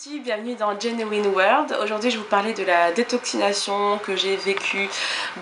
Titi, bienvenue dans Genuine World. Aujourd'hui je vais vous parler de la détoxination que j'ai vécue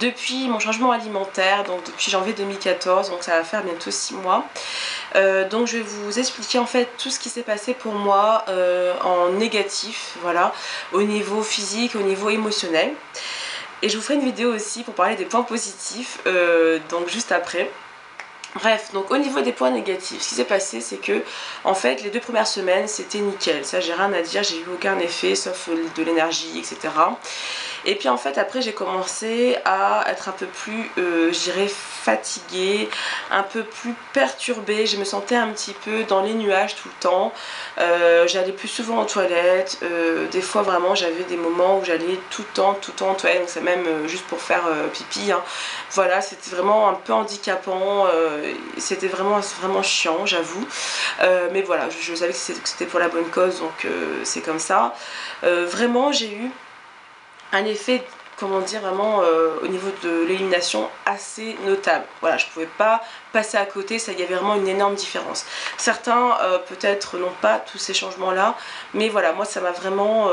depuis mon changement alimentaire, donc depuis janvier 2014, donc ça va faire bientôt 6 mois. Donc je vais vous expliquer en fait tout ce qui s'est passé pour moi en négatif, voilà, au niveau physique, au niveau émotionnel. Et je vous ferai une vidéo aussi pour parler des points positifs, donc juste après. Bref, donc au niveau des points négatifs, ce qui s'est passé c'est que en fait les 2 premières semaines c'était nickel, ça j'ai rien à dire, j'ai eu aucun effet sauf de l'énergie, etc. Et puis en fait après j'ai commencé à être un peu plus, je dirais, fatiguée, un peu plus perturbée, je me sentais un petit peu dans les nuages tout le temps, j'allais plus souvent aux toilettes, des fois vraiment j'avais des moments où j'allais tout le temps aux toilettes, donc c'est même juste pour faire pipi, hein. Voilà, c'était vraiment un peu handicapant, c'était vraiment chiant, j'avoue, mais voilà, je savais que c'était pour la bonne cause, donc c'est comme ça. Vraiment j'ai eu un effet, comment dire, vraiment au niveau de l'élimination assez notable. Voilà, je pouvais pas passer à côté, ça, il y avait vraiment une énorme différence. Certains peut-être n'ont pas tous ces changements là, mais voilà, moi ça m'a vraiment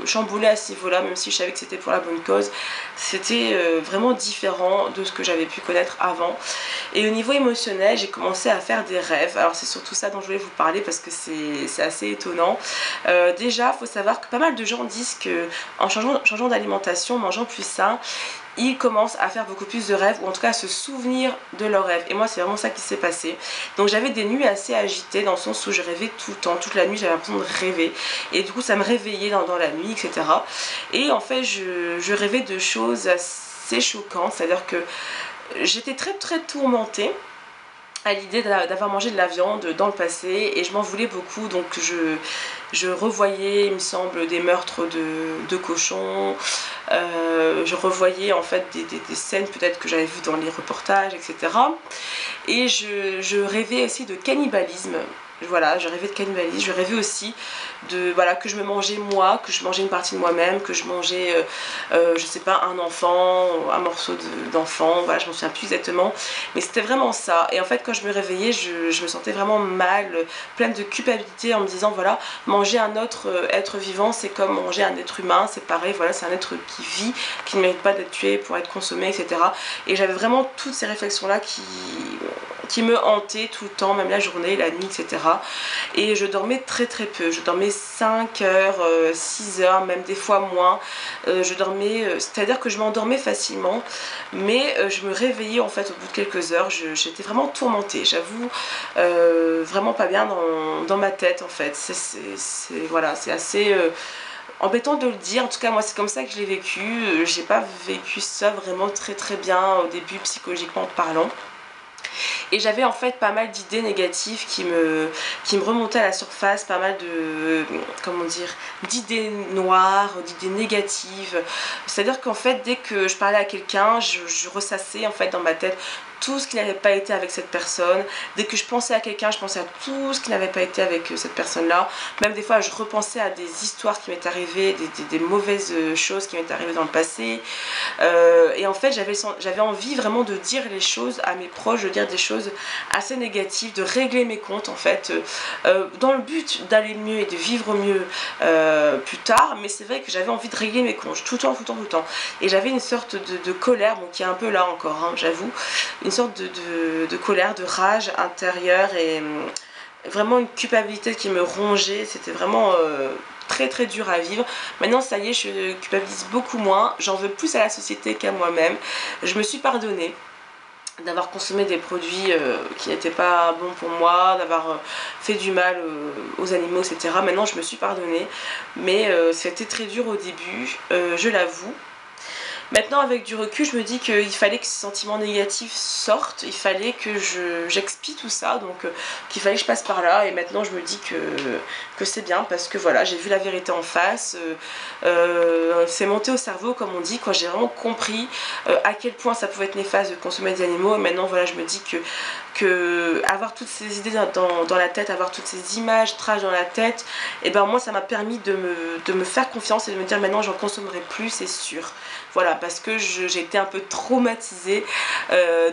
chamboulé à ce niveau là, même si je savais que c'était pour la bonne cause. C'était vraiment différent de ce que j'avais pu connaître avant. Et au niveau émotionnel, j'ai commencé à faire des rêves. Alors c'est surtout ça dont je voulais vous parler parce que c'est assez étonnant. Déjà, il faut savoir que pas mal de gens disent que en changeant d'alimentation, mangeant plus sain, ils commencent à faire beaucoup plus de rêves, ou en tout cas à se souvenir de leurs rêves. Et moi c'est vraiment ça qui s'est passé. Donc j'avais des nuits assez agitées, dans le sens où je rêvais tout le temps, toute la nuit j'avais l'impression de rêver, et du coup ça me réveillait dans la nuit, etc. Et en fait je rêvais de choses assez choquantes, c'est à dire que j'étais très tourmentée à l'idée d'avoir mangé de la viande dans le passé, et je m'en voulais beaucoup, donc je revoyais, il me semble, des meurtres de cochons, je revoyais en fait des scènes peut-être que j'avais vues dans les reportages, etc. Et je rêvais aussi de cannibalisme. Voilà, je rêvais de cannibalisme, je rêvais aussi de, voilà, que je me mangeais moi, que je mangeais une partie de moi-même, que je mangeais, je sais pas, un enfant, un morceau d'enfant, voilà, je m'en souviens plus exactement, mais c'était vraiment ça. Et en fait, quand je me réveillais, je me sentais vraiment mal, pleine de culpabilité, en me disant, voilà, manger un autre être vivant, c'est comme manger un être humain, c'est pareil, voilà, c'est un être qui vit, qui ne mérite pas d'être tué pour être consommé, etc. Et j'avais vraiment toutes ces réflexions-là qui me hantaient tout le temps, même la journée, la nuit, etc. Et je dormais très peu, je dormais 5 heures, 6 heures, même des fois moins. Je dormais, c'est-à-dire que je m'endormais facilement, mais je me réveillais en fait au bout de quelques heures, j'étais vraiment tourmentée, j'avoue, vraiment pas bien dans ma tête en fait. Voilà, c'est assez embêtant de le dire, en tout cas moi c'est comme ça que je l'ai vécu. J'ai pas vécu ça vraiment très bien au début, psychologiquement parlant. Et j'avais en fait pas mal d'idées négatives qui me remontaient à la surface, pas mal de, comment dire, d'idées noires, d'idées négatives. C'est-à-dire qu'en fait dès que je parlais à quelqu'un, je ressassais en fait dans ma tête tout ce qui n'avait pas été avec cette personne. Dès que je pensais à quelqu'un, je pensais à tout ce qui n'avait pas été avec cette personne-là. Même des fois, je repensais à des histoires qui m'étaient arrivées, des mauvaises choses qui m'étaient arrivées dans le passé. Et en fait, j'avais envie vraiment de dire les choses à mes proches, de dire des choses assez négatives, de régler mes comptes, en fait, dans le but d'aller mieux et de vivre mieux plus tard. Mais c'est vrai que j'avais envie de régler mes comptes tout le temps. Et j'avais une sorte de colère, bon, qui est un peu là encore, hein, j'avoue, une sorte de colère, de rage intérieure, et vraiment une culpabilité qui me rongeait. C'était vraiment très dur à vivre. Maintenant ça y est, je culpabilise beaucoup moins, j'en veux plus à la société qu'à moi-même. Je me suis pardonnée d'avoir consommé des produits qui n'étaient pas bons pour moi, d'avoir fait du mal aux animaux, etc. Maintenant je me suis pardonnée, mais c'était très dur au début, je l'avoue. Maintenant avec du recul, je me dis qu'il fallait que ces sentiments négatifs sortent, il fallait que j'expie tout ça, donc qu'il fallait que je passe par là, et maintenant je me dis que c'est bien, parce que voilà, j'ai vu la vérité en face, c'est monté au cerveau comme on dit, quoi. J'ai vraiment compris à quel point ça pouvait être néfaste de consommer des animaux, et maintenant voilà, je me dis que avoir toutes ces idées dans la tête, avoir toutes ces images trash dans la tête, et ben moi ça m'a permis de me faire confiance et de me dire maintenant j'en consommerai plus, c'est sûr. Voilà, parce que j'ai été un peu traumatisée,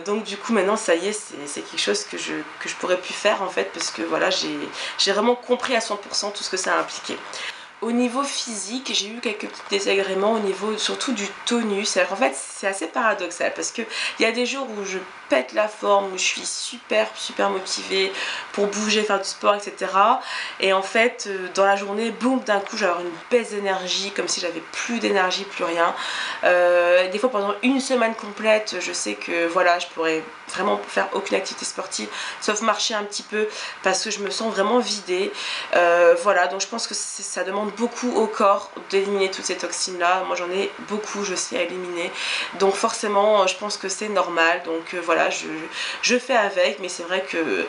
donc du coup maintenant ça y est, c'est quelque chose que je pourrais plus faire en fait, parce que voilà, j'ai vraiment compris à 100% tout ce que ça a impliqué. Au niveau physique, j'ai eu quelques petits désagréments au niveau surtout du tonus. C'est-à-dire qu'en fait, c'est assez paradoxal parce qu'il y a des jours où je pète la forme, où je suis super motivée pour bouger, faire du sport, etc. Et en fait, dans la journée, boum, d'un coup, j'ai avoir une baisse d'énergie, comme si j'avais plus d'énergie, plus rien. Des fois, pendant une semaine complète, je sais que voilà, je pourrais vraiment faire aucune activité sportive, sauf marcher un petit peu, parce que je me sens vraiment vidée. Voilà, donc je pense que ça demande beaucoup au corps d'éliminer toutes ces toxines là. Moi j'en ai beaucoup, je sais, à éliminer, donc forcément je pense que c'est normal. Donc voilà, je fais avec, mais c'est vrai que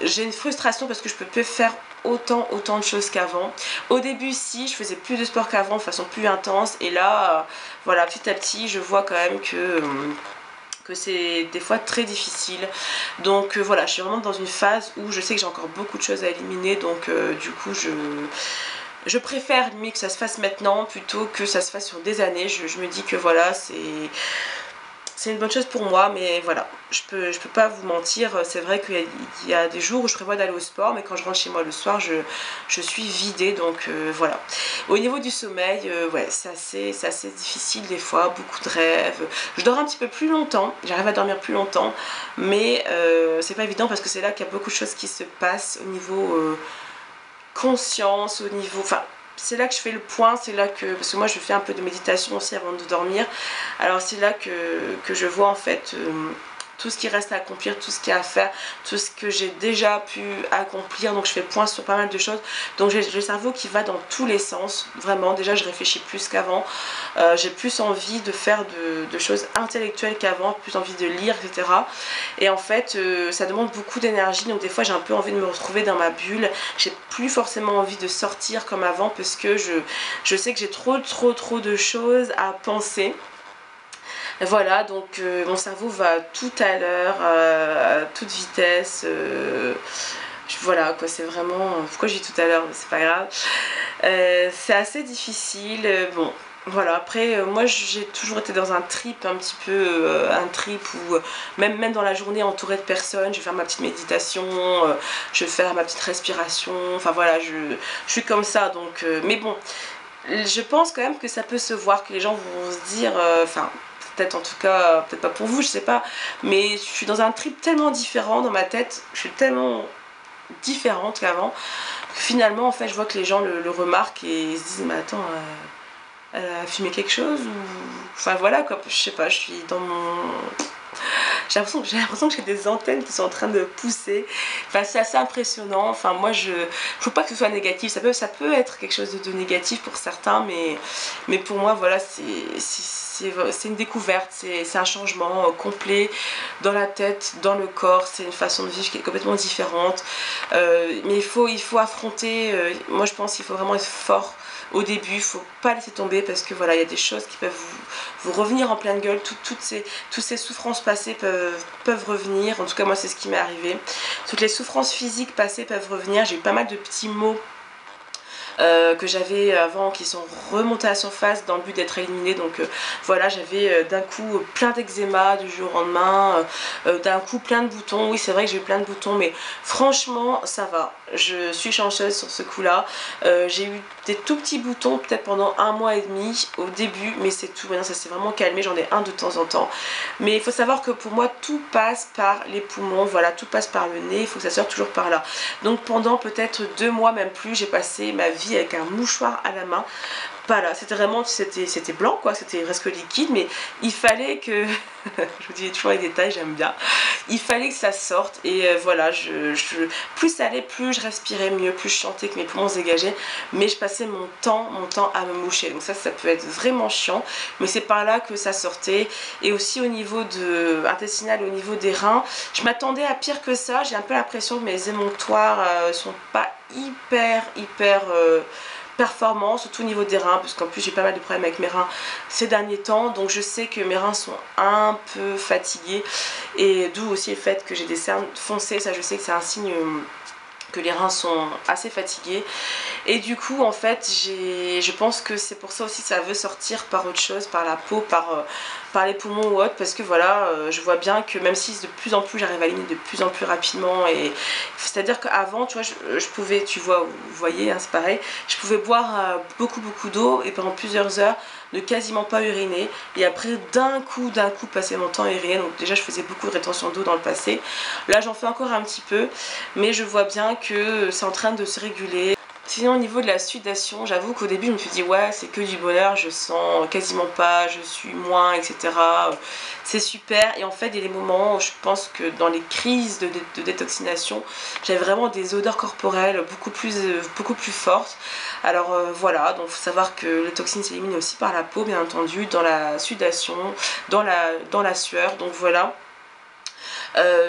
j'ai une frustration parce que je peux plus faire autant de choses qu'avant. Au début, si, je faisais plus de sport qu'avant de façon plus intense, et là voilà, petit à petit je vois quand même que c'est des fois très difficile. Donc voilà, je suis vraiment dans une phase où je sais que j'ai encore beaucoup de choses à éliminer, donc du coup je préfère limite que ça se fasse maintenant plutôt que ça se fasse sur des années. Je me dis que voilà, c'est une bonne chose pour moi, mais voilà, je peux pas vous mentir, c'est vrai qu'il y a des jours où je prévois d'aller au sport, mais quand je rentre chez moi le soir, je suis vidée, donc voilà. Au niveau du sommeil, ouais, c'est assez difficile des fois, beaucoup de rêves. Je dors un petit peu plus longtemps, j'arrive à dormir plus longtemps, mais c'est pas évident parce que c'est là qu'il y a beaucoup de choses qui se passent au niveau conscience, au niveau... Enfin, c'est là que je fais le point, c'est là que... Parce que moi je fais un peu de méditation aussi avant de dormir. Alors c'est là que je vois en fait tout ce qui reste à accomplir, tout ce qu'il y a à faire, tout ce que j'ai déjà pu accomplir. Donc je fais le point sur pas mal de choses. Donc j'ai le cerveau qui va dans tous les sens, vraiment. Déjà je réfléchis plus qu'avant. J'ai plus envie de faire de choses intellectuelles qu'avant, plus envie de lire, etc. Et en fait ça demande beaucoup d'énergie. Donc des fois j'ai un peu envie de me retrouver dans ma bulle. J'ai plus forcément envie de sortir comme avant parce que je sais que j'ai trop de choses à penser. Voilà, donc mon cerveau va tout à l'heure, à toute vitesse. Voilà, quoi, c'est vraiment... Pourquoi j'ai dit tout à l'heure, mais c'est pas grave. C'est assez difficile. Bon, voilà, après, moi j'ai toujours été dans un trip, un petit peu, un trip où même dans la journée entourée de personnes, je vais faire ma petite méditation, je vais faire ma petite respiration. Enfin voilà, je suis comme ça, donc... mais bon, je pense quand même que ça peut se voir, que les gens vont se dire... Enfin... peut-être en tout cas, peut-être pas pour vous, je sais pas, mais je suis dans un trip tellement différent dans ma tête, je suis tellement différente qu'avant, que finalement en fait je vois que les gens le remarquent et se disent mais attends, elle a fumé quelque chose ou... Enfin voilà quoi, je sais pas, je suis dans mon... J'ai l'impression que j'ai des antennes qui sont en train de pousser. Enfin, c'est assez impressionnant. Enfin, moi, je faut pas que ce soit négatif. Ça peut être quelque chose de négatif pour certains, mais pour moi, voilà, c'est une découverte. C'est un changement complet dans la tête, dans le corps. C'est une façon de vivre qui est complètement différente. Mais il faut affronter. Moi, je pense qu'il faut vraiment être fort au début, il faut pas laisser tomber parce que voilà, il y a des choses qui peuvent vous revenir en pleine gueule, toutes ces souffrances passées peuvent revenir. En tout cas moi c'est ce qui m'est arrivé, toutes les souffrances physiques passées peuvent revenir. J'ai eu pas mal de petits maux que j'avais avant qui sont remontés à la surface dans le but d'être éliminés. Donc voilà, j'avais d'un coup plein d'eczéma du jour au lendemain, d'un coup plein de boutons. Oui, c'est vrai que j'ai eu plein de boutons, mais franchement ça va, je suis chanceuse sur ce coup là. J'ai eu des tout petits boutons peut-être pendant 1 mois et demi au début, mais c'est tout. Maintenant ça s'est vraiment calmé, j'en ai un de temps en temps, mais il faut savoir que pour moi tout passe par les poumons. Voilà, tout passe par le nez, il faut que ça sorte toujours par là. Donc pendant peut-être 2 mois, même plus, j'ai passé ma vie avec un mouchoir à la main. Voilà, c'était vraiment, c'était blanc quoi, c'était presque liquide, mais il fallait que, je vous dis toujours les détails, j'aime bien, il fallait que ça sorte. Et voilà, plus ça allait, plus je respirais mieux, plus je sentais que mes poumons se dégageaient, mais je passais mon temps à me moucher. Donc ça peut être vraiment chiant, mais c'est par là que ça sortait. Et aussi au niveau intestinal, au niveau des reins, je m'attendais à pire que ça. J'ai un peu l'impression que mes émonctoires sont pas hyper performant, surtout au niveau des reins, parce qu'en plus j'ai pas mal de problèmes avec mes reins ces derniers temps, donc je sais que mes reins sont un peu fatigués, et d'où aussi le fait que j'ai des cernes foncées. Ça je sais que c'est un signe que les reins sont assez fatigués, et du coup en fait je pense que c'est pour ça aussi ça veut sortir par autre chose, par la peau, par les poumons ou autre, parce que voilà, je vois bien que même si de plus en plus j'arrive à aligner de plus en plus rapidement, et c'est à dire qu'avant tu vois je pouvais, tu vois, vous voyez hein, c'est pareil, je pouvais boire beaucoup d'eau et pendant plusieurs heures ne quasiment pas uriner, et après d'un coup passer mon temps à uriner. Donc déjà je faisais beaucoup de rétention d'eau dans le passé, là j'en fais encore un petit peu, mais je vois bien que c'est en train de se réguler. Sinon au niveau de la sudation, j'avoue qu'au début je me suis dit ouais c'est que du bonheur, je sens quasiment pas, je suis moins, etc. C'est super, et en fait il y a des moments où je pense que dans les crises de détoxination, j'avais vraiment des odeurs corporelles beaucoup plus fortes. Alors voilà, donc il faut savoir que les toxines s'éliminent aussi par la peau bien entendu, dans la sudation, dans la sueur, donc voilà.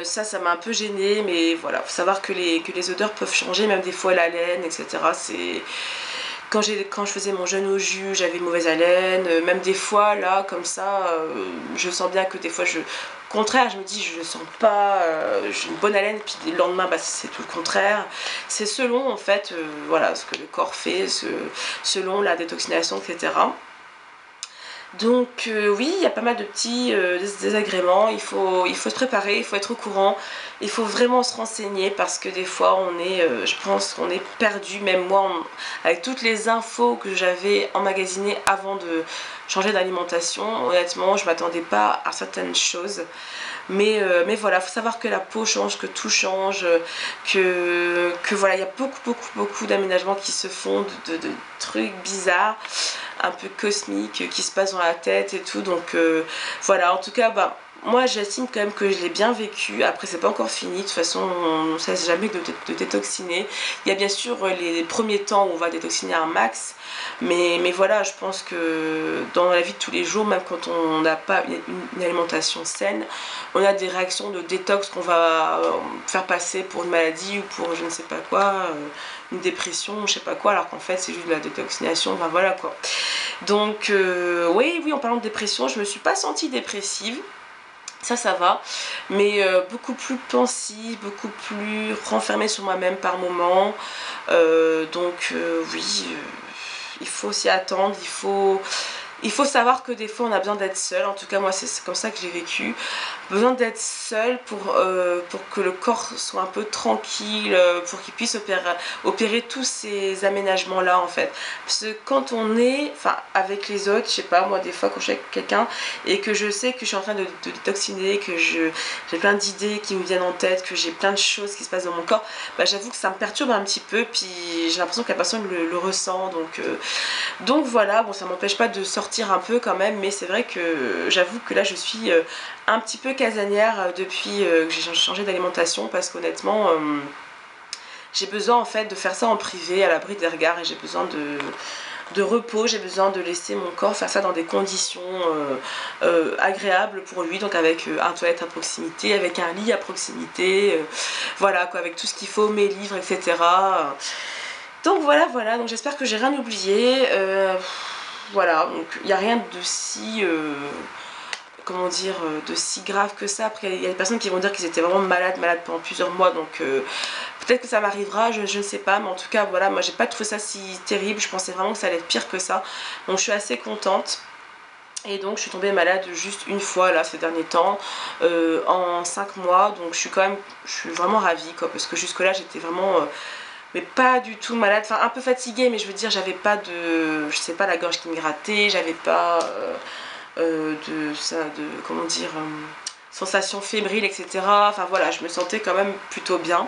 Ça m'a un peu gênée, mais voilà, faut savoir que les odeurs peuvent changer, même des fois l'haleine, etc. C'est quand je faisais mon jeûne au jus, j'avais mauvaise haleine, même des fois là comme ça, je sens bien que des fois au contraire, je me dis je sens pas, j'ai une bonne haleine, puis le lendemain bah, c'est tout le contraire. C'est selon en fait, voilà, ce que le corps fait, selon la détoxination, etc. Donc oui, il y a pas mal de petits désagréments, il faut se préparer, il faut être au courant, il faut vraiment se renseigner, parce que des fois on est, je pense qu'on est perdu, même moi, avec toutes les infos que j'avais emmagasinées avant de changer d'alimentation, honnêtement je m'attendais pas à certaines choses. Mais voilà, il faut savoir que la peau change, que tout change, que voilà, il y a beaucoup d'aménagements qui se font, de trucs bizarres, un peu cosmiques, qui se passent dans la tête et tout. Donc voilà, en tout cas, bah, moi j'estime quand même que je l'ai bien vécu. Après c'est pas encore fini, de toute façon on ne cesse jamais de détoxiner. Il y a bien sûr les premiers temps où on va détoxiner un max, mais voilà, je pense que dans la vie de tous les jours, même quand on n'a pas une alimentation saine, on a des réactions de détox qu'on va faire passer pour une maladie ou pour je ne sais pas quoi, une dépression, je sais pas quoi, alors qu'en fait c'est juste de la détoxination, enfin voilà quoi. Donc oui, en parlant de dépression, je me suis pas sentie dépressive, ça va, mais beaucoup plus pensive, beaucoup plus renfermée sur moi-même par moments. Donc oui, il faut s'y attendre, il faut savoir que des fois on a besoin d'être seul. En tout cas moi c'est comme ça que j'ai vécu, besoin d'être seul pour que le corps soit un peu tranquille, pour qu'il puisse opérer tous ces aménagements là en fait. Parce que quand on est avec les autres, je sais pas, moi des fois quand je suis avec quelqu'un et que je sais que je suis en train de détoxiner, que j'ai plein d'idées qui me viennent en tête, que j'ai plein de choses qui se passent dans mon corps, bah, j'avoue que ça me perturbe un petit peu, puis j'ai l'impression que la personne le ressent, donc voilà, bon ça m'empêche pas de sortir un peu quand même, mais c'est vrai que j'avoue que là je suis un petit peu casanière depuis que j'ai changé d'alimentation, parce qu'honnêtement j'ai besoin en fait de faire ça en privé, à l'abri des regards, et j'ai besoin de repos, j'ai besoin de laisser mon corps faire ça dans des conditions agréables pour lui, donc avec un toilette à proximité, avec un lit à proximité, voilà quoi, avec tout ce qu'il faut, mes livres, etc. Donc voilà, donc j'espère que j'ai rien oublié. Voilà, donc il n'y a rien de si, comment dire, de si grave que ça. Après il y a des personnes qui vont dire qu'ils étaient vraiment malades pendant plusieurs mois, donc peut-être que ça m'arrivera, je ne sais pas, mais en tout cas voilà, moi j'ai pas trouvé ça si terrible, je pensais vraiment que ça allait être pire que ça, donc je suis assez contente. Et donc je suis tombée malade juste une fois là ces derniers temps, en 5 mois, donc je suis vraiment ravie quoi, parce que jusque là j'étais vraiment mais pas du tout malade, enfin un peu fatiguée, mais je veux dire j'avais pas de, je sais pas, la gorge qui me grattait, j'avais pas comment dire, sensation fébrile, etc. Enfin voilà, je me sentais quand même plutôt bien.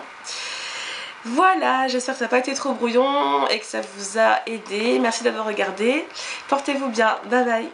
Voilà, j'espère que ça n'a pas été trop brouillon et que ça vous a aidé. Merci d'avoir regardé, portez-vous bien, bye bye.